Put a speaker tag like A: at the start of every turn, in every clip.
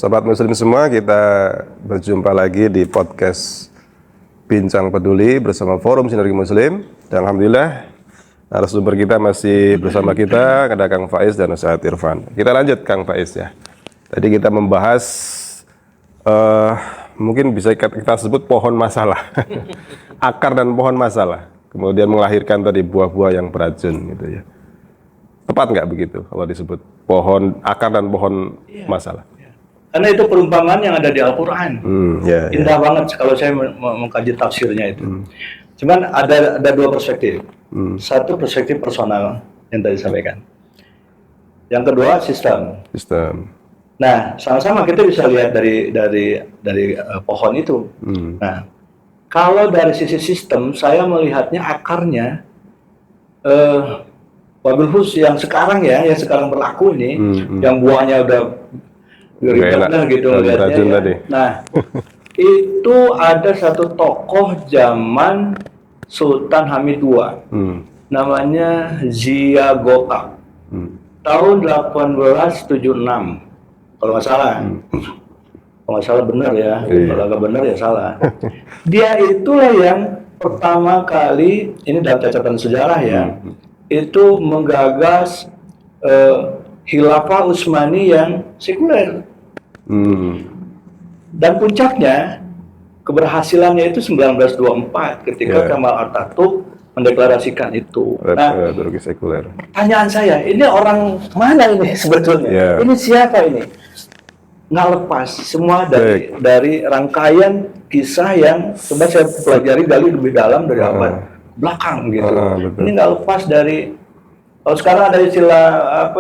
A: Sobat Muslim semua, kita berjumpa lagi di podcast Bincang Peduli bersama Forum Sinergi Muslim. Dan Alhamdulillah, narasumber kita masih bersama kita, ada Kang Faiz dan Ustaz Irfan. Kita lanjut Kang Faiz ya. Tadi kita membahas, mungkin bisa kita sebut pohon masalah. Akar dan pohon masalah. Kemudian melahirkan tadi buah-buah yang beracun gitu ya. Tepat nggak begitu kalau disebut pohon akar dan pohon masalah?
B: Karena itu perumpamaan yang ada di Al-Quran. Indah banget kalau saya mengkaji tafsirnya itu. Cuman ada dua perspektif. Satu perspektif personal yang tadi disampaikan. Yang kedua sistem. Nah, sama-sama kita bisa lihat dari pohon itu. Nah, kalau dari sisi sistem, saya melihatnya akarnya wabil khusus yang sekarang yang sekarang berlaku ini, yang buahnya udah ribetnya gitu ngeliatnya ya. Nah, itu ada satu tokoh zaman Sultan Hamid II, namanya Zia Gokak, tahun 1876, kalau nggak salah. Kalau nggak salah benar ya, kalau nggak benar ya salah. Dia itulah yang pertama kali, ini dalam catatan sejarah ya, itu menggagas Khilafah Utsmani yang sekuler. Dan puncaknya keberhasilannya itu 1924 ketika Kemal Atatürk mendeklarasikan itu. Nah, pertanyaan saya, ini orang mana ini sebetulnya? Ini siapa ini? Nggak lepas semua dari rangkaian kisah yang coba saya pelajari lebih dalam dari abad belakang gitu. Ini nggak lepas dari, kalau sekarang ada istilah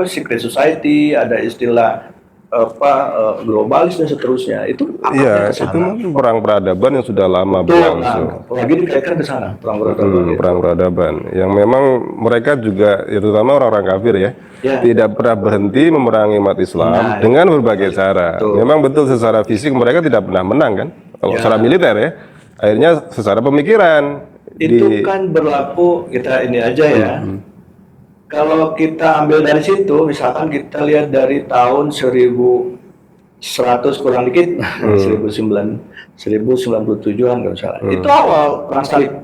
B: secret society, ada istilah globalis dan seterusnya. Itu
A: itu perang peradaban yang sudah lama berlangsung.
B: Lagi dikaitkan ke sana
A: perang peradaban yang memang mereka juga, terutama orang-orang kafir tidak pernah berhenti memerangi umat Islam dengan berbagai cara. Memang betul secara fisik mereka tidak pernah menang kan, kalau secara militer akhirnya secara pemikiran.
B: Itu kan berlaku, kita ini aja ya. Kalau kita ambil dari situ, misalkan kita lihat dari tahun 1100 kurang dikit, 1097-an kalau salah. Itu awal perang salib.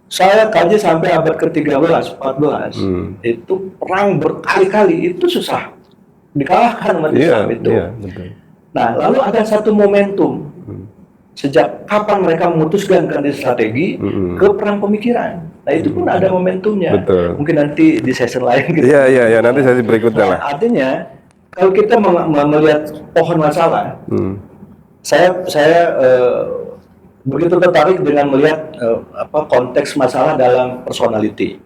B: Saya kaji sampai abad ke-13, 14. Itu perang berkali-kali, itu susah dikalahkan umat Islam itu. Nah, lalu ada satu momentum. Sejak kapan mereka memutuskan strategi ke perang pemikiran. Nah, itu pun ada momentumnya. Mungkin nanti di session lain gitu.
A: Iya, nanti sesi berikutnya lah.
B: Artinya, kalau kita melihat pohon masalah, saya begitu tertarik dengan melihat konteks masalah dalam personality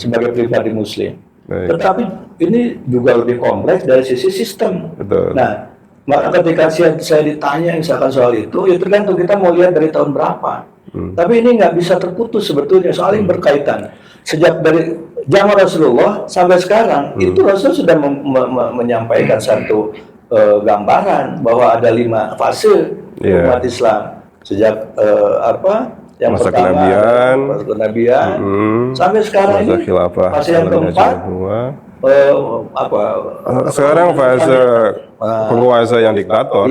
B: sebagai pribadi Muslim. Tetapi ini juga lebih kompleks dari sisi sistem. Nah, maka ketika saya ditanya misalkan soal itu, ya tergantung kita mau lihat dari tahun berapa. Tapi ini nggak bisa terputus sebetulnya, soalnya berkaitan. Sejak dari zaman Rasulullah sampai sekarang, itu Rasul sudah menyampaikan satu gambaran bahwa ada 5 fase umat Islam. Sejak yang
A: masa
B: pertama, kenabian, sampai sekarang ini fase yang keempat.
A: Sekarang fase penguasa yang diktator,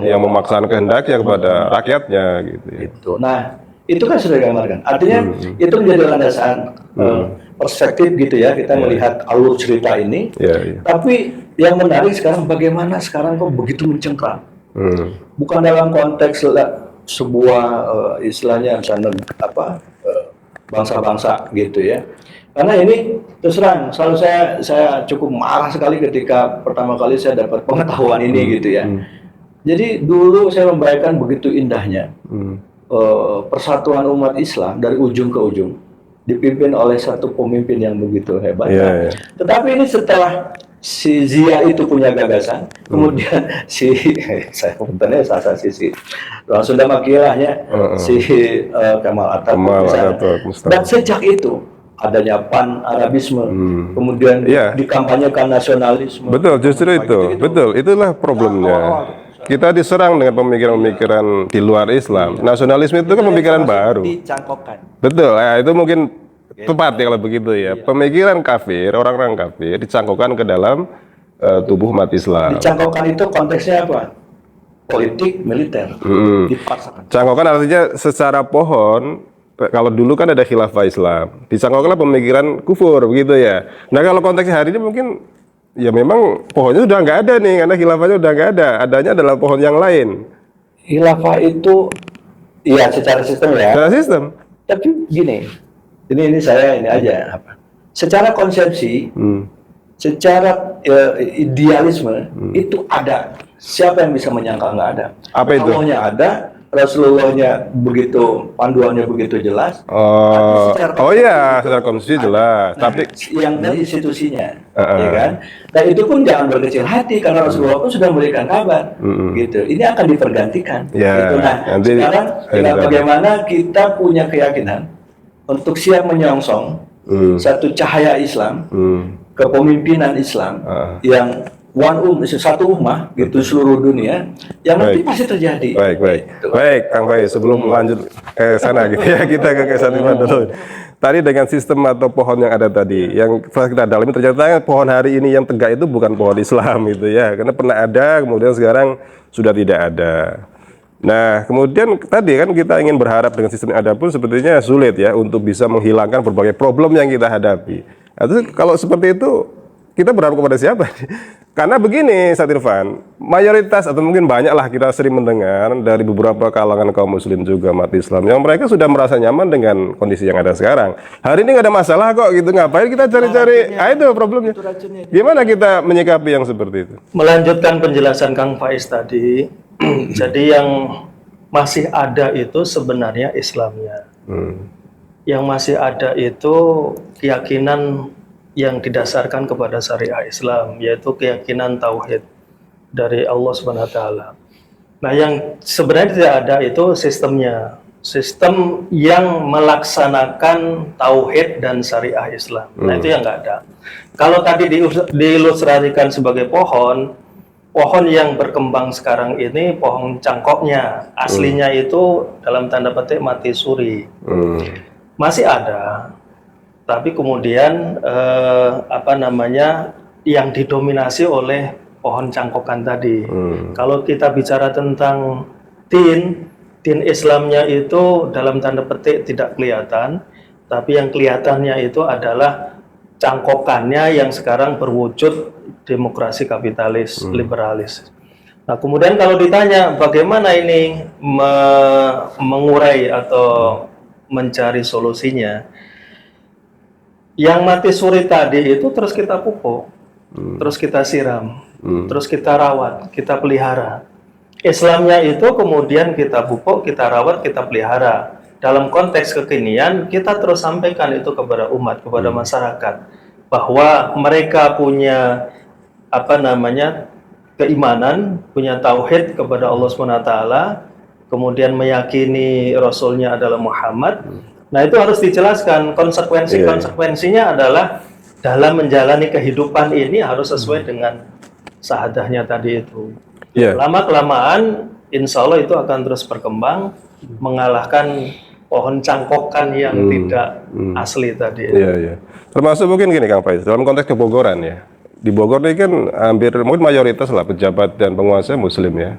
A: yang memaksakan kehendaknya kepada rakyatnya gitu.
B: Nah, itu kan sudah digambarkan. Artinya itu menjadi landasan perspektif gitu ya, kita melihat alur cerita ini. Tapi yang menarik sekarang, bagaimana sekarang kok begitu mencengkram. Bukan dalam konteks sebuah istilahnya misalnya bangsa-bangsa gitu ya. Karena ini terus terang, selalu saya cukup marah sekali ketika pertama kali saya dapat pengetahuan ini gitu ya. Jadi dulu saya membayangkan begitu indahnya persatuan umat Islam dari ujung ke ujung, dipimpin oleh satu pemimpin yang begitu hebat. Tetapi ini setelah si Zia itu punya gagasan, kemudian saya komentarnya si orang Sunda makilahnya si Kemal Atatürk. Dan sejak itu adanya pan-Arabisme, kemudian dikampanyekan nasionalisme.
A: Betul, justru itu. Betul, itulah problemnya. Kita diserang dengan pemikiran-pemikiran di luar Islam. Nasionalisme itu kan pemikiran baru. Betul, itu mungkin tepat ya kalau begitu ya. Pemikiran kafir, orang-orang kafir dicangkokkan ke dalam tubuh umat Islam.
B: Dicangkokkan itu konteksnya apa? Politik, militer. Dipaksakan.
A: Cangkokan artinya secara pohon, kalau dulu kan ada khilafah Islam, dicangkokkanlah pemikiran kufur begitu ya. Nah kalau konteksnya hari ini mungkin ya memang pohonnya sudah nggak ada nih, karena khilafahnya udah nggak ada, adanya adalah pohon yang lain.
B: Khilafah itu, iya secara sistem ya.
A: Secara sistem.
B: Tapi gini, ini saya ini aja apa? Secara konsepsi, secara idealisme itu ada. Siapa yang bisa menyangka nggak ada?
A: Apa itu?
B: Allahnya ada, Rasulullahnya begitu, panduannya begitu jelas.
A: Oh iya, secara konsepsi jelas.
B: Nah,
A: Tapi
B: yang dari institusinya, ya kan? Dan itu pun jangan berkecil hati karena Rasulullah pun sudah memberikan kabar, gitu. Ini akan dipergantikan.
A: Ya,
B: gitu. Nah,
A: nanti
B: sekarang tinggal bagaimana kita punya keyakinan untuk siap menyongsong satu cahaya Islam, kepemimpinan Islam yang satu ummah gitu seluruh dunia yang nanti pasti terjadi.
A: Baik, Kang Faiz, sebelum lanjut ke sana gitu ya, kita ke kesatuan dulu. Tadi dengan sistem atau pohon yang ada tadi, yang kita dalami ternyata pohon hari ini yang tegak itu bukan pohon Islam gitu ya, karena pernah ada, kemudian sekarang sudah tidak ada. Nah, kemudian tadi kan kita ingin berharap dengan sistem yang ada pun sepertinya sulit ya untuk bisa menghilangkan berbagai problem yang kita hadapi. Atau kalau seperti itu kita berharap kepada siapa? Karena begini, Ustaz Irfan, mayoritas atau mungkin banyaklah kita sering mendengar dari beberapa kalangan kaum muslim juga umat Islam yang mereka sudah merasa nyaman dengan kondisi yang ada sekarang. Hari ini nggak ada masalah kok gitu, ngapain kita cari-cari? Itu problemnya. Gimana kita menyikapi yang seperti itu?
C: Melanjutkan penjelasan Kang Faiz tadi, jadi yang masih ada itu sebenarnya Islamnya. Yang masih ada itu keyakinan yang didasarkan kepada syariah Islam, yaitu keyakinan tauhid dari Allah Subhanahu wa taala. Nah, yang sebenarnya tidak ada itu sistemnya. Sistem yang melaksanakan tauhid dan syariah Islam. Nah, itu yang nggak ada. Kalau tadi diilustrasikan sebagai pohon yang berkembang sekarang ini pohon cangkoknya, aslinya itu dalam tanda petik mati suri. Masih ada. Tapi kemudian yang didominasi oleh pohon cangkokan tadi. Kalau kita bicara tentang tin Islamnya itu dalam tanda petik tidak kelihatan, tapi yang kelihatannya itu adalah cangkokannya yang sekarang berwujud demokrasi kapitalis, liberalis. Nah, kemudian kalau ditanya bagaimana ini mengurai atau mencari solusinya, yang mati suri tadi itu terus kita pupuk, terus kita siram, terus kita rawat, kita pelihara. Islamnya itu kemudian kita pupuk, kita rawat, kita pelihara. Dalam konteks kekinian, kita terus sampaikan itu kepada umat, kepada masyarakat, bahwa mereka punya keimanan, punya tauhid kepada Allah SWT, kemudian meyakini Rasulnya adalah Muhammad. Nah, itu harus dijelaskan konsekuensinya adalah dalam menjalani kehidupan ini harus sesuai dengan syahadahnya tadi itu. Lama-kelamaan insya Allah itu akan terus berkembang, mengalahkan pohon cangkokan yang tidak asli tadi.
A: Termasuk mungkin gini Kang Faiz, dalam konteks kebogoran ya. Di Bogor ini kan hampir mungkin mayoritas lah pejabat dan penguasa muslim ya.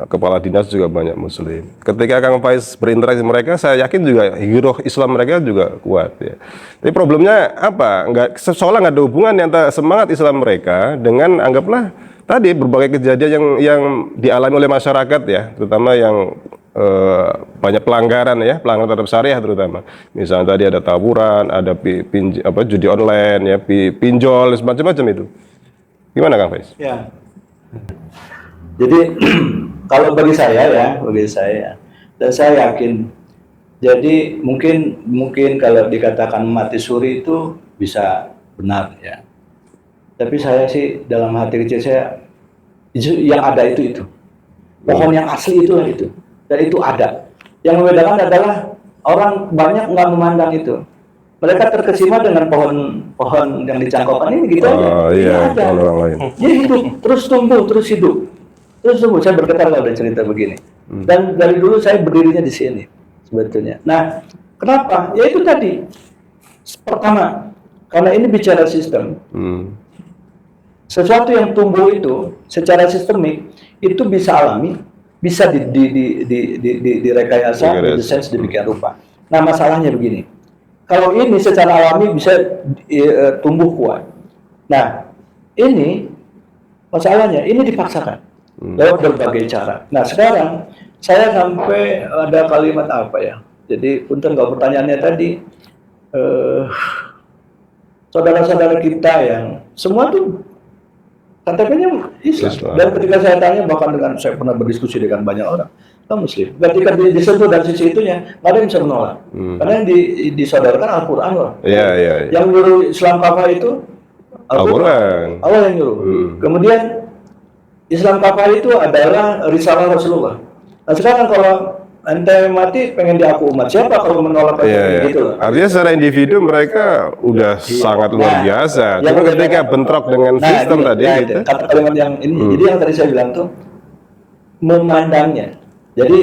A: Kepala dinas juga banyak muslim. Ketika Kang Faiz berinteraksi mereka, saya yakin juga hiroh Islam mereka juga kuat ya. Tapi problemnya apa? Seolah nggak ada hubungan antara semangat Islam mereka dengan anggaplah tadi berbagai kejadian yang dialami oleh masyarakat ya, terutama yang banyak pelanggaran terhadap syariah terutama. Misalnya tadi ada tawuran, ada judi online ya, pinjol, macam-macam itu. Gimana Kang Faiz?
B: Ya. Jadi kalau bagi saya, dan saya yakin, jadi mungkin kalau dikatakan mati suri itu bisa benar ya. Tapi saya sih dalam hati kecil saya, yang ada itu pohon yang asli itulah itu, dan itu ada. Yang membedakan adalah orang banyak nggak memandang itu. Mereka terkesima dengan pohon yang dicangkokkan ini gitu aja.
A: Iya, orang lain.
B: Dia hidup, terus tumbuh, terus hidup. Terus saya bergetar kalau ada cerita begini. Dan dari dulu saya berdirinya di sini sebetulnya. Nah, kenapa? Ya itu tadi. Pertama, karena ini bicara sistem. Sesuatu yang tumbuh itu secara sistemik itu bisa alami, bisa direkayasa, didesain sedemikian rupa. Nah, masalahnya begini. Kalau ini secara alami bisa tumbuh kuat. Nah, ini masalahnya ini dipaksakan lewat berbagai cara. Nah, sekarang saya sampai ada kalimat apa ya? Jadi, punten kalau pertanyaannya tadi, saudara-saudara kita yang semua tuh KTP-nya Islam. Dan ketika saya tanya, bahkan dengan saya pernah berdiskusi dengan banyak orang, kan Muslim. Ketika disentuh dari sisi itunya, nggak ada yang bisa menolak. Karena yang disodorkan Al-Quran loh. Yang nyuruh Islam kafah itu Al-Quran. Allah yang nyuruh. Kemudian Islam kafah itu adalah risalah Rasulullah. Nah, sekarang kalau ente mati pengen diaku umat, siapa kalau menolak gitu loh.
A: Artinya secara individu mereka udah sangat luar biasa. Cuma ketika bentrok dengan sistem tadi gitu.
B: Kata kalimat yang ini, jadi yang tadi saya bilang tuh memandangnya. Jadi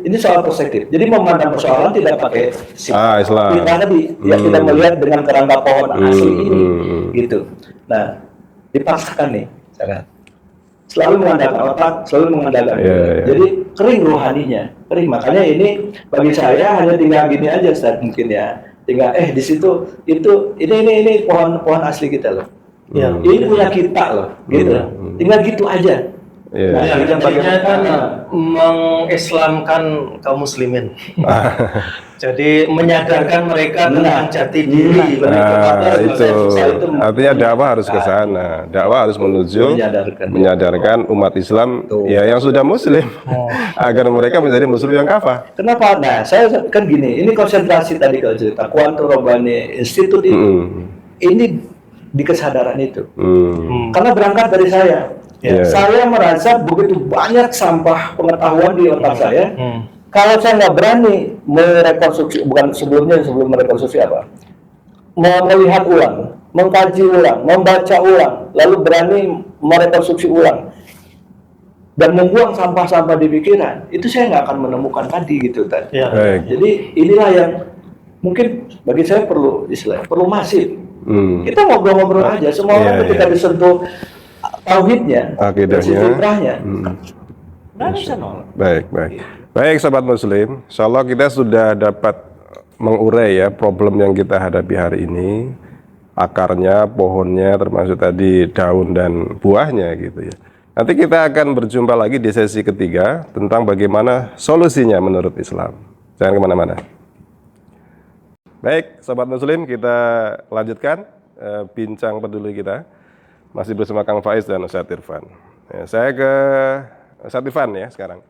B: ini soal perspektif. Jadi memandang persoalan tidak pakai
A: Islam.
B: Kita melihat dengan kerangka pohon asli ini gitu. Nah, dipaksakan nih, selalu mengandalkan otak, selalu mengandalkan. Jadi kering rohaninya, kering. Makanya ini bagi saya hanya tinggal gini aja, Ustaz, mungkin ya. Tinggal di situ ini pohon asli kita loh. Ini punya kita loh, gitu. Tinggal gitu aja.
C: Yang tadinya kan mengislamkan kaum muslimin. Jadi menyadarkan mereka tentang jati diri.
A: Itu artinya dakwah harus ke sana. Dakwah harus menuju menyadarkan umat Islam yang sudah muslim agar mereka menjadi muslim yang kafah.
B: Kenapa? Nah, saya kan gini, ini konsentrasi tadi kalau cerita Quantum Robani Institute ini di kesadaran itu. Karena berangkat dari saya. Saya merasa begitu banyak sampah pengetahuan di otak saya. Kalau saya nggak berani merekonstruksi, bukan sebelum merekonstruksi apa, melihat ulang, mengkaji ulang, membaca ulang, lalu berani merekonstruksi ulang, dan membuang sampah-sampah di pikiran, itu saya nggak akan menemukan tadi gitu tadi. Jadi inilah yang mungkin bagi saya perlu masif. Kita ngobrol-ngobrol aja, semua orang ketika disentuh tauhidnya, fitrahnya, nggak bisa nolak.
A: Baik, sahabat Muslim, insyaallah kita sudah dapat mengurai ya problem yang kita hadapi hari ini, akarnya, pohonnya, termasuk tadi daun dan buahnya gitu ya. Nanti kita akan berjumpa lagi di sesi ketiga tentang bagaimana solusinya menurut Islam. Jangan kemana-mana. Baik, sahabat Muslim, kita lanjutkan bincang peduli kita. Masih bersama Kang Faiz dan Ustadz Irfan. Saya ke Ustadz Irfan ya sekarang.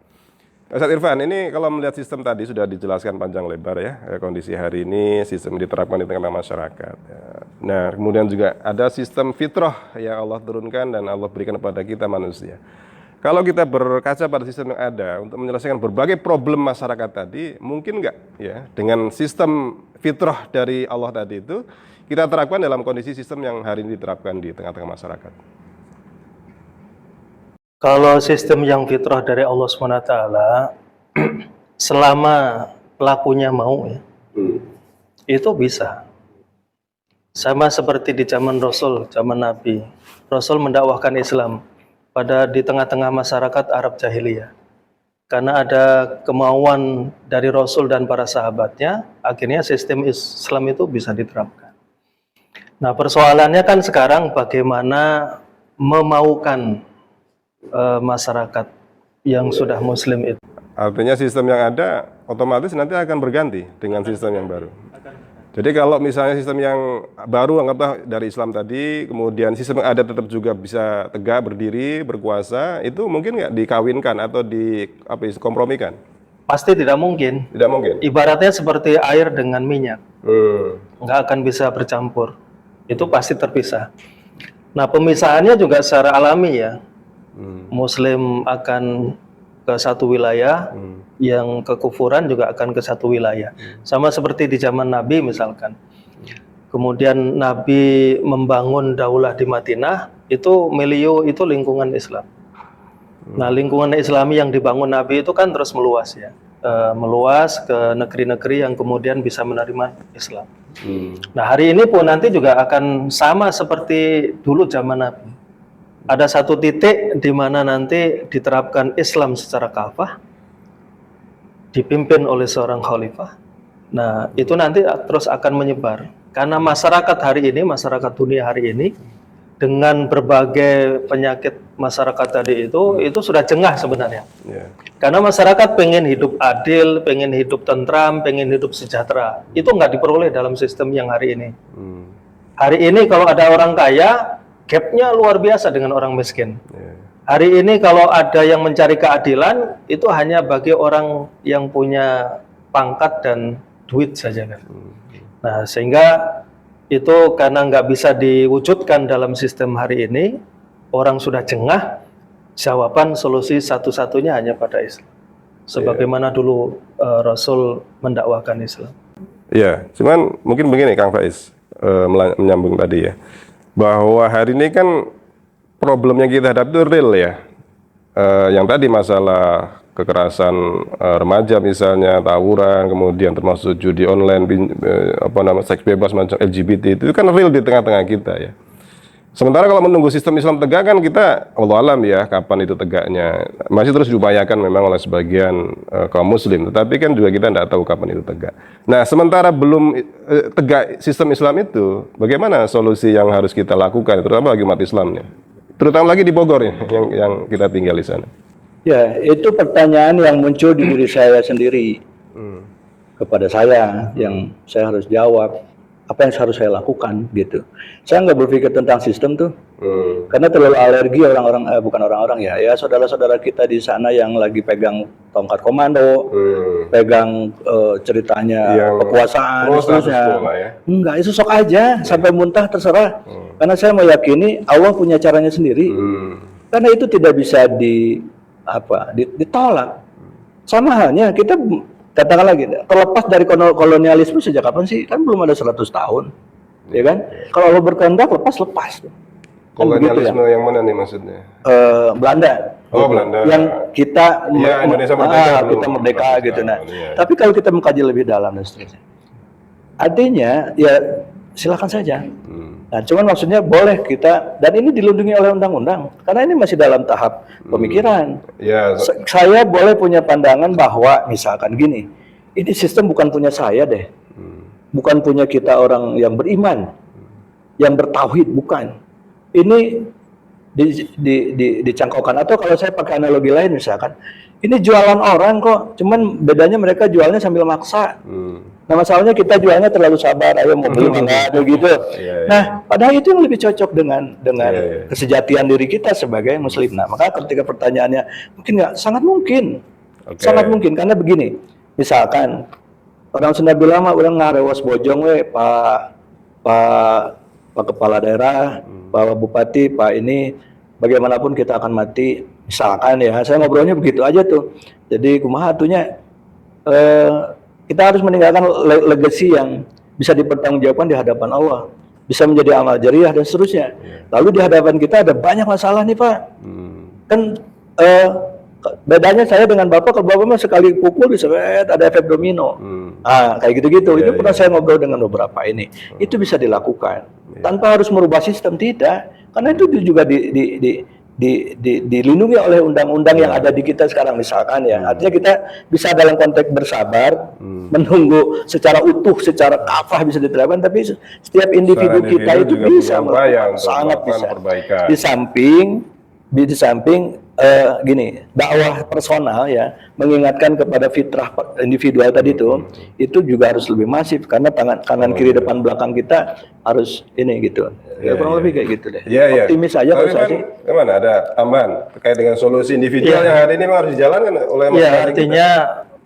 A: Ustadz Irfan, ini kalau melihat sistem tadi sudah dijelaskan panjang lebar ya, kondisi hari ini sistem diterapkan di tengah masyarakat. Nah, kemudian juga ada sistem fitrah yang Allah turunkan dan Allah berikan kepada kita manusia. Kalau kita berkaca pada sistem yang ada untuk menyelesaikan berbagai problem masyarakat tadi, mungkin nggak ya dengan sistem fitrah dari Allah tadi itu kita terapkan dalam kondisi sistem yang hari ini diterapkan di tengah-tengah masyarakat?
C: Kalau sistem yang fitrah dari Allah SWT, selama pelakunya mau ya, itu bisa. Sama seperti di zaman Rasul, zaman Nabi. Rasul mendakwahkan Islam di tengah-tengah masyarakat Arab Jahiliyah. Karena ada kemauan dari Rasul dan para sahabatnya, akhirnya sistem Islam itu bisa diterapkan. Nah, persoalannya kan sekarang bagaimana memaukan masyarakat yang sudah muslim itu.
A: Artinya sistem yang ada otomatis nanti akan berganti dengan sistem yang baru. Jadi kalau misalnya sistem yang baru anggaplah dari Islam tadi, kemudian sistem yang ada tetap juga bisa tegak, berdiri, berkuasa, itu mungkin nggak dikawinkan atau dikompromikan?
C: Pasti tidak mungkin.
A: Tidak mungkin.
C: Ibaratnya seperti air dengan minyak, nggak akan bisa bercampur. Itu pasti terpisah. Nah, pemisahannya juga secara alami ya. Muslim akan ke satu wilayah, yang kekufuran juga akan ke satu wilayah. Sama seperti di zaman Nabi misalkan. Kemudian Nabi membangun daulah di Madinah, itu milieu itu lingkungan Islam. Nah, lingkungan Islami yang dibangun Nabi itu kan terus meluas ya. Meluas ke negeri-negeri yang kemudian bisa menerima Islam. Nah, hari ini pun nanti juga akan sama seperti dulu zaman Nabi. Ada satu titik di mana nanti diterapkan Islam secara kafah, dipimpin oleh seorang khalifah. Nah, itu nanti terus akan menyebar. Karena masyarakat hari ini, masyarakat dunia hari ini, dengan berbagai penyakit masyarakat tadi itu sudah jengah sebenarnya.
A: Ya.
C: Karena masyarakat pengen hidup adil, pengen hidup tentram, pengen hidup sejahtera. Itu nggak diperoleh dalam sistem yang hari ini. Hari ini kalau ada orang kaya, gapnya luar biasa dengan orang miskin. Hari ini kalau ada yang mencari keadilan, itu hanya bagi orang yang punya pangkat dan duit saja kan. Nah, sehingga itu karena nggak bisa diwujudkan dalam sistem hari ini, orang sudah jengah, jawaban solusi satu-satunya hanya pada Islam. Sebagaimana dulu Rasul mendakwakan Islam.
A: Iya, cuman mungkin begini Kang Faiz, menyambung tadi ya, bahwa hari ini kan problem yang kita hadapi itu real ya. Yang tadi masalah kekerasan remaja misalnya, tawuran, kemudian termasuk judi online, seks bebas macam LGBT, itu kan real di tengah-tengah kita ya. Sementara kalau menunggu sistem Islam tegak kan kita, Allah alam ya, kapan itu tegaknya. Masih terus diupayakan memang oleh sebagian kaum muslim, tetapi kan juga kita tidak tahu kapan itu tegak. Nah, sementara belum tegak sistem Islam itu, bagaimana solusi yang harus kita lakukan, terutama bagi umat Islamnya? Terutama lagi di Bogor ya, yang kita tinggal di sana.
B: Ya, itu pertanyaan yang muncul di diri saya sendiri. Kepada saya, yang saya harus jawab. Apa yang harus saya lakukan gitu. Saya nggak berpikir tentang sistem tuh, karena terlalu alergi orang-orang, bukan orang-orang ya saudara-saudara kita di sana yang lagi pegang tongkat komando, pegang ceritanya yang kekuasaan, seterusnya. Ya. Enggak, itu sok aja sampai muntah terserah. Karena saya meyakini Allah punya caranya sendiri. Karena itu tidak bisa ditolak. Sama halnya kita katakan lagi, terlepas dari kolonialisme sejak kapan sih? Kan belum ada 100 tahun, ya kan? Kalau Allah berkehendak lepas.
A: Kolonialisme yang mana nih maksudnya?
B: Belanda.
A: Oh, Belanda.
B: Yang kita
A: Indonesia merdeka,
B: kita merdeka gitu. Nah, tapi kalau kita mengkaji lebih dalam dan seterusnya, artinya ya silakan saja. Nah, cuman maksudnya boleh kita, dan ini dilindungi oleh undang-undang, karena ini masih dalam tahap pemikiran. Saya boleh punya pandangan bahwa misalkan gini, ini sistem bukan punya saya deh, bukan punya kita orang yang beriman, yang bertauhid, bukan. Ini dicangkokkan, atau kalau saya pakai analogi lain misalkan, ini jualan orang kok, cuman bedanya mereka jualnya sambil maksa. Nah, masalahnya kita jualnya terlalu sabar, ayo mau beli enggak ada gitu. Nah, padahal itu yang lebih cocok dengan kesejatian diri kita sebagai muslim. Nah, maka ketika pertanyaannya mungkin nggak, sangat mungkin. Sangat mungkin, karena begini. Misalkan orang Sunda bilang mah urang ngarewas bojong we, Pak kepala daerah, Pak bupati, Pak ini, bagaimanapun kita akan mati. Misalkan ya, saya ngobrolnya begitu aja tuh. Jadi kumaha atunya kita harus meninggalkan legacy yang bisa dipertanggungjawabkan di hadapan Allah, bisa menjadi amal jariah dan seterusnya. Lalu di hadapan kita ada banyak masalah nih Pak. Kan bedanya saya dengan Bapak, kalau Bapak mah sekali pukul bisa ada efek domino. Kayak gitu-gitu. Itu pernah saya ngobrol dengan beberapa ini. Itu bisa dilakukan tanpa harus merubah sistem, tidak. Karena itu juga dilindungi oleh undang-undang yang ada di kita sekarang misalkan ya. Artinya kita bisa dalam konteks bersabar, menunggu secara utuh, secara kafah bisa diterapkan, tapi setiap individu kita itu bisa sangat bisa. Di samping gini, dakwah personal ya, mengingatkan kepada fitrah individual tadi itu juga harus lebih masif, karena kanan kiri depan belakang kita harus ini gitu. Kurang lebih kayak gitu deh. Optimis aja kalau saya sih.
A: Gimana, ada tambahan terkait dengan solusi individual yang hari ini memang harus dijalankan oleh masyarakat?
C: Artinya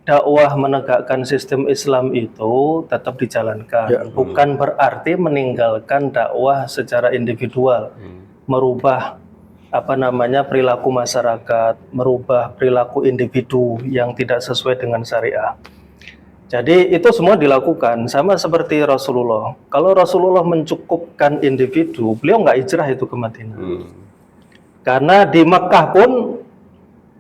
C: dakwah menegakkan sistem Islam itu tetap dijalankan. Bukan berarti meninggalkan dakwah secara individual, merubah perilaku masyarakat, merubah perilaku individu yang tidak sesuai dengan syariah. Jadi itu semua dilakukan, sama seperti Rasulullah. Kalau Rasulullah mencukupkan individu, beliau nggak hijrah itu ke Madinah. Karena di Mekah pun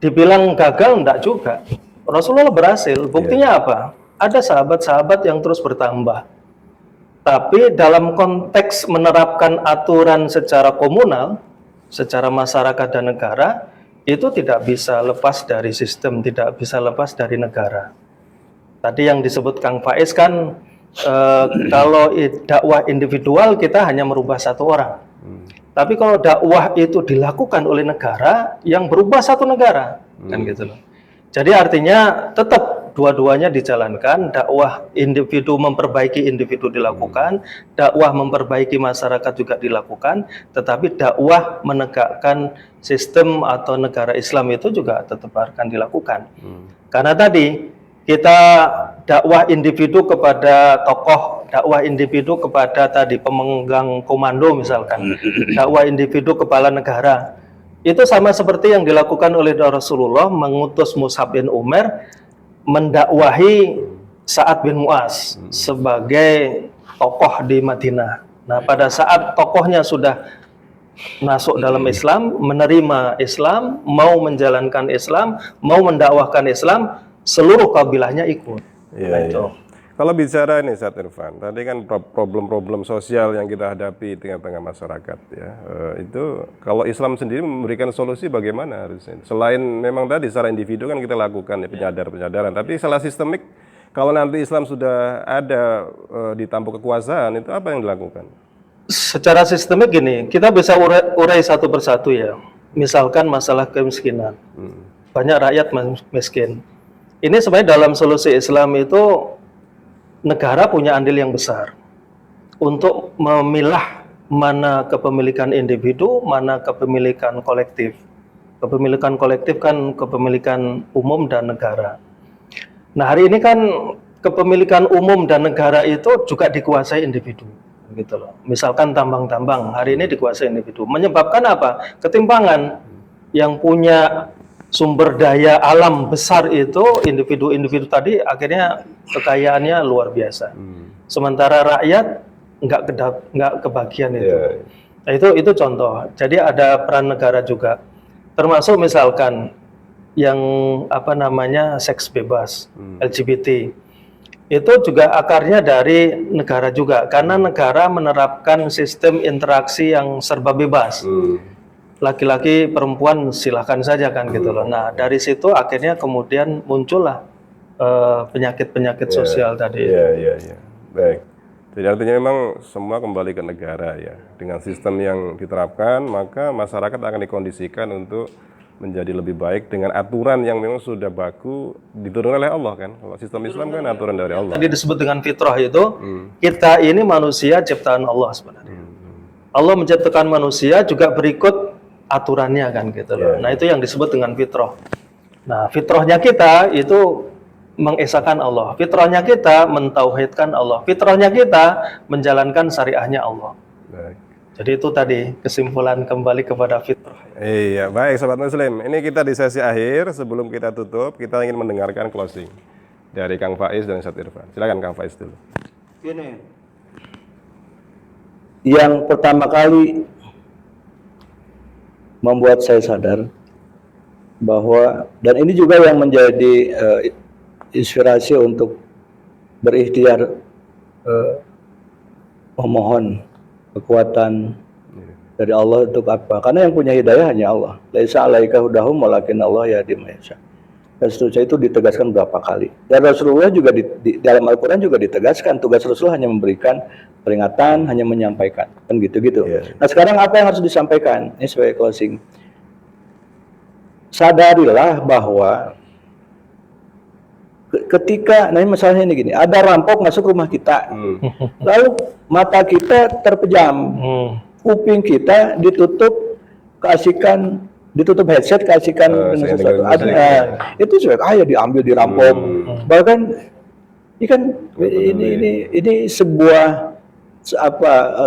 C: dibilang gagal, enggak juga. Rasulullah berhasil, buktinya apa? Ada sahabat-sahabat yang terus bertambah. Tapi dalam konteks menerapkan aturan secara komunal, secara masyarakat dan negara itu tidak bisa lepas dari sistem, tidak bisa lepas dari negara. Tadi yang disebut Kang Faiz kan kalau dakwah individual kita hanya merubah satu orang. Tapi kalau dakwah itu dilakukan oleh negara, yang berubah satu negara, kan gitu loh. Jadi artinya tetap dua-duanya dijalankan, dakwah individu memperbaiki individu dilakukan, dakwah memperbaiki masyarakat juga dilakukan, tetapi dakwah menegakkan sistem atau negara Islam itu juga tetap akan dilakukan. Karena tadi kita dakwah individu kepada tokoh, dakwah individu kepada tadi pemegang komando misalkan, dakwah individu kepala negara. Itu sama seperti yang dilakukan oleh Rasulullah mengutus Mus'ab bin Umair mendakwahi Sa'ad bin Mu'az sebagai tokoh di Madinah. Nah, pada saat tokohnya sudah masuk dalam Islam, menerima Islam, mau menjalankan Islam, mau mendakwahkan Islam, seluruh kabilahnya ikut.
A: Iya. Kalau bicara ini Ustaz Irfan, tadi kan problem-problem sosial yang kita hadapi di tengah-tengah masyarakat ya, itu kalau Islam sendiri memberikan solusi bagaimana harusnya? Selain memang tadi secara individu kan kita lakukan ya penyadaran, tapi secara sistemik kalau nanti Islam sudah ada di tampuk kekuasaan itu apa yang dilakukan?
C: Secara sistemik gini, kita bisa urai satu persatu ya. Misalkan masalah kemiskinan, banyak rakyat miskin. Ini sebenarnya dalam solusi Islam itu negara punya andil yang besar untuk memilah mana kepemilikan individu, mana kepemilikan kolektif. Kepemilikan kolektif kan kepemilikan umum dan negara. Nah, hari ini kan kepemilikan umum dan negara itu juga dikuasai individu, gitu loh. Misalkan tambang-tambang hari ini dikuasai individu. Menyebabkan apa? Ketimpangan. Yang punya sumber daya alam besar itu individu-individu tadi akhirnya kekayaannya luar biasa. Sementara rakyat nggak kebagian itu. Nah, itu contoh. Jadi ada peran negara juga. Termasuk misalkan yang seks bebas, LGBT. Itu juga akarnya dari negara juga karena negara menerapkan sistem interaksi yang serba bebas. Laki-laki perempuan silahkan saja kan gitu loh. Nah dari situ akhirnya kemudian muncullah penyakit-penyakit sosial tadi.
A: Iya. Baik. Jadi artinya memang semua kembali ke negara ya. Dengan sistem yang diterapkan maka masyarakat akan dikondisikan untuk menjadi lebih baik dengan aturan yang memang sudah baku diturunkan oleh Allah kan. Kalau sistem Islam kan aturan dari Allah.
C: Tadi disebut dengan fitrah itu kita ini manusia ciptaan Allah sebenarnya. Allah menciptakan manusia juga berikut aturannya kan gitu loh. Nah itu yang disebut dengan fitrah. Nah fitrahnya kita itu mengesahkan Allah. Fitrahnya kita mentauhidkan Allah. Fitrahnya kita menjalankan syariahnya Allah.
A: Baik.
C: Jadi itu tadi kesimpulan kembali kepada fitrah.
A: Iya, baik Sobat Muslim. Ini kita di sesi akhir. Sebelum kita tutup, kita ingin mendengarkan closing dari Kang Faiz dan Ustaz Irfan. Silakan Kang Faiz dulu.
B: Gini, yang pertama kali membuat saya sadar bahwa, dan ini juga yang menjadi inspirasi untuk berikhtiar memohon kekuatan dari Allah untuk apa? Karena yang punya hidayah hanya Allah. Laisa 'alaika hudahum walakin Allah yahdi man yasha. Dan seterusnya itu ditegaskan berapa kali. Dan Rasulullah juga di dalam Al-Quran juga ditegaskan tugas Rasulullah hanya memberikan peringatan, hanya menyampaikan, kan gitu-gitu. Nah sekarang apa yang harus disampaikan? Ini sebagai closing. Sadarilah bahwa ketika, nah ini masalahnya ini gini, ada rampok masuk rumah kita, lalu mata kita terpejam, kuping kita ditutup, ditutup headset, kasihkan dengan sesuatu. Itu sudah diambil, dirampok. Bahkan ini sebuah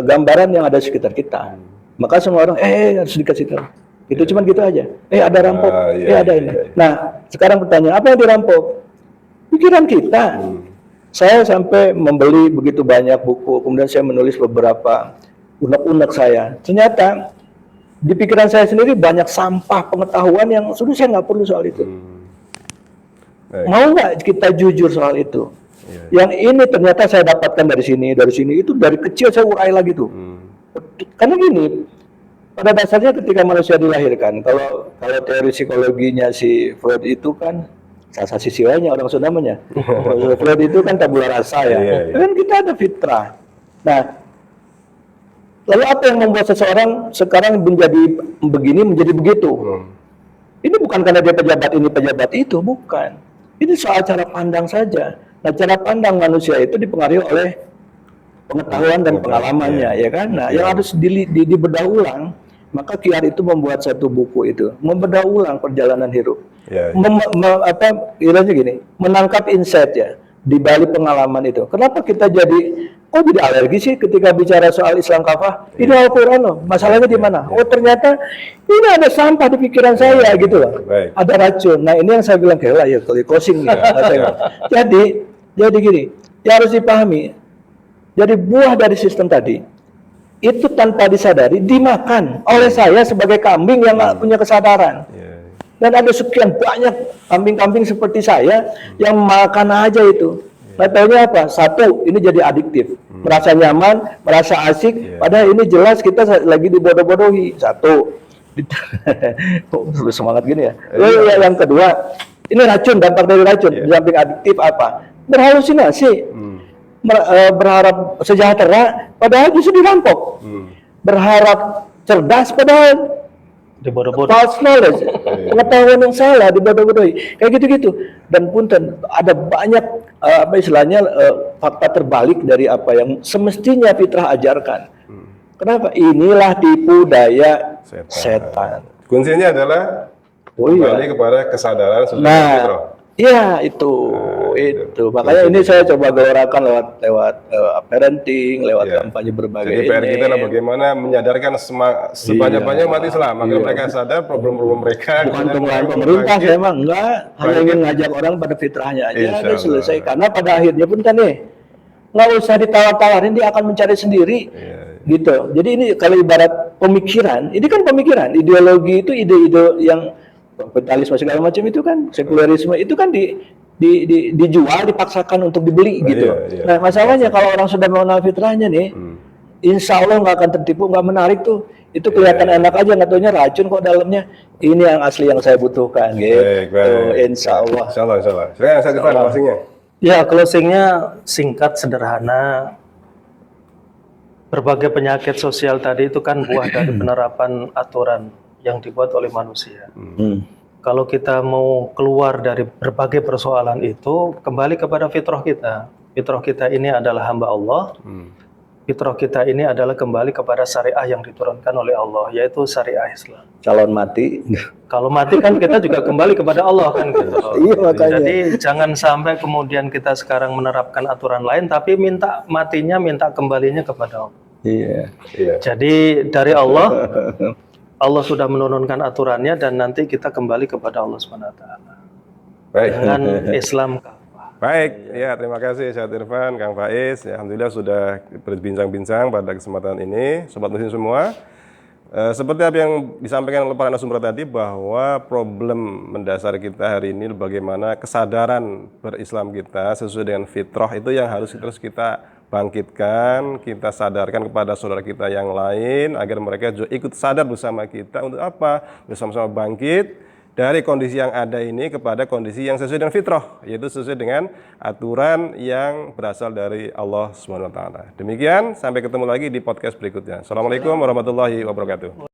B: gambaran yang ada di sekitar kita. Maka semua orang harus dikasih tahu. Itu cuman gitu aja. Ada rampok. Ada ini. Nah, sekarang pertanyaan, apa yang dirampok? Pikiran kita. Saya sampai membeli begitu banyak buku, kemudian saya menulis beberapa unek-unek saya. Ternyata di pikiran saya sendiri banyak sampah pengetahuan yang sudah saya nggak perlu soal itu. Mau nggak kita jujur soal itu? Yang ini ternyata saya dapatkan dari sini, itu dari kecil saya urai lagi tuh. Karena gini, pada dasarnya ketika manusia dilahirkan, kalau teori psikologinya si Freud itu kan sasa sisiwanya orang Sunda namanya. Freud itu kan tabula rasa ya.
A: Iya.
B: Kan kita ada fitrah. Nah, lalu apa yang membuat seseorang sekarang menjadi begini menjadi begitu? Ini bukan karena dia pejabat ini pejabat itu, bukan. Ini soal cara pandang saja. Nah, cara pandang manusia itu dipengaruhi oleh pengetahuan dan pengalamannya, ya kan? Nah, yang harus dibedah ulang. Maka Kiar itu membuat satu buku itu, membedah ulang perjalanan hidup. Kiranya gini, menangkap insight ya di balik pengalaman itu. Kenapa kita jadi alergi sih ketika bicara soal Islam kafah? Ini Al-Quran loh, masalahnya di mana? Oh ternyata ini ada sampah di pikiran saya gitu loh. Ada racun. Nah ini yang saya bilang kayak ya closing nih. Jadi gini, yang harus dipahami. Jadi buah dari sistem tadi itu tanpa disadari dimakan oleh saya sebagai kambing yang nggak punya kesadaran. Dan ada sekian banyak kambing-kambing seperti saya yang makan aja itu. Nah, taunya apa? Satu, ini jadi adiktif. Merasa nyaman, merasa asik, padahal ini jelas kita lagi dibodoh-bodohi. Satu. Kok semangat gini ya? Lalu yang kedua, ini racun, dampak dari racun. Di samping adiktif apa? Berhalusinasi. Berharap sejahtera, padahal justru dirampok. Berharap cerdas, padahal
C: dibodoh-bodoh.
B: False knowledge, pengetahuan yang salah, dibodoh-bodohi. Kayak gitu-gitu. Dan punten, ada banyak fakta terbalik dari apa yang semestinya fitrah ajarkan. Kenapa? Inilah tipu daya setan.
A: Kuncinya adalah kembali kepada kesadaran sesuai dengan fitrah.
B: Iya itu. Makanya ini saya coba gelorakan lewat parenting, lewat kampanye berbagai.
A: Jadi PR kita adalah bagaimana menyadarkan sebanyak-banyak umat Islam agar mereka sadar problem-problem mereka.
B: Bukan tunggangan pemerintah, saya emang enggak. Hanya ingin ngajak orang pada fitrahnya aja. Dia selesai. Karena pada akhirnya pun kan nggak usah ditawar-tawarin, dia akan mencari sendiri. Gitu. Jadi ini kalau ibarat pemikiran, ini kan pemikiran, ideologi itu ide-ide yang kapitalisme segala macam itu kan, sekularisme itu kan dijual, dipaksakan untuk dibeli gitu. Nah masalahnya kalau orang sudah mengenal fitrahnya nih, insya Allah nggak akan tertipu, nggak menarik tuh. Itu kelihatan enak aja, nggak taunya racun kok dalamnya. Ini yang asli yang saya butuhkan gitu. Insya Allah.
A: Insya Allah. Silakan saya depan closingnya.
C: Ya closingnya singkat, sederhana. Berbagai penyakit sosial tadi itu kan buah dari penerapan aturan yang dibuat oleh manusia. Kalau kita mau keluar dari berbagai persoalan itu, kembali kepada fitrah kita. Fitrah kita ini adalah hamba Allah. Fitrah kita ini adalah kembali kepada syariah yang diturunkan oleh Allah, yaitu syariah Islam.
B: Calon mati.
C: Kalau mati kan kita juga kembali kepada Allah kan gitu.
B: Iya, makanya.
C: Jadi jangan sampai kemudian kita sekarang menerapkan aturan lain, tapi minta kembalinya kepada Allah.
B: Iya.
C: Jadi dari Allah sudah menurunkan aturannya dan nanti kita kembali kepada Allah SWT.
A: Baik.
C: Dengan Islam kafah.
A: Baik, ya terima kasih Syed Irfan, Kang Faiz. Ya, alhamdulillah sudah berbincang-bincang pada kesempatan ini, sobat muslim semua. Seperti apa yang disampaikan oleh para narasumber tadi, bahwa problem mendasar kita hari ini bagaimana kesadaran berislam kita sesuai dengan fitrah itu yang harus terus kita bangkitkan, kita sadarkan kepada saudara kita yang lain agar mereka juga ikut sadar bersama kita untuk apa? Bersama-sama bangkit dari kondisi yang ada ini kepada kondisi yang sesuai dengan fitrah, yaitu sesuai dengan aturan yang berasal dari Allah SWT. Demikian, sampai ketemu lagi di podcast berikutnya. Assalamualaikum warahmatullahi wabarakatuh.